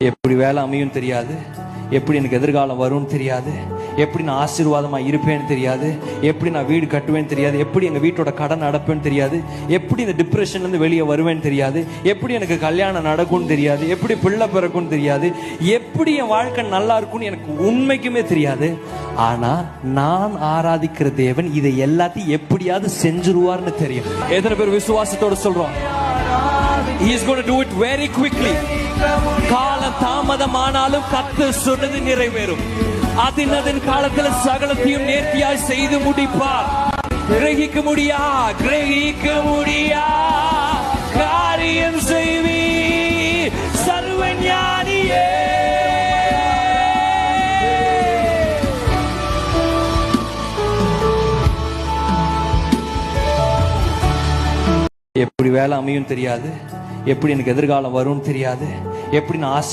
எப்படி வேலை அமையும் தெரியாது, எப்படி எனக்கு எதிர்காலம் வரும்னு தெரியாது, எப்படி நான் ஆசீர்வாதமா இருப்பேன்னு தெரியாது, எப்படி நான் வீடு கட்டுவேன்னு தெரியாது, எப்படி எங்க வீட்டோட கடன் அடைப்பேன்னு தெரியாது, எப்படி இந்த டிப்ரெஷன்ல இருந்து வெளியே வருவேன்னு தெரியாது, எப்படி எனக்கு கல்யாணம் நடக்கும்னு தெரியாது, எப்படி பிள்ளை பிறக்கும்னு தெரியாது, எப்படி என் வாழ்க்கை நல்லா இருக்கும்னு எனக்கு உண்மைக்குமே தெரியாது. ஆனா நான் ஆராதிக்கிற தேவன் இதை எல்லாத்தையும் எப்படியாவது செஞ்சிருவார்னு தெரியும். எத்தனை பேர் விசுவாசத்தோட சொல்றோம்? He is going to do it very quickly. காலம் தாமதமானாலும் கர்த்தர் சொன்னது நிறைவேறும். அதின் காலத்தில் சகலத்தையும் நேர்த்தியாய் செய்து முடிப்பார். கிரகிக்க முடியா காரியம் செய்வி சர்வஞானியே. எப்படி வேலை அமையும் தெரியாது, எப்படி எனக்கு எதிர்காலம் வரும்னு தெரியாது, எப்படி நான்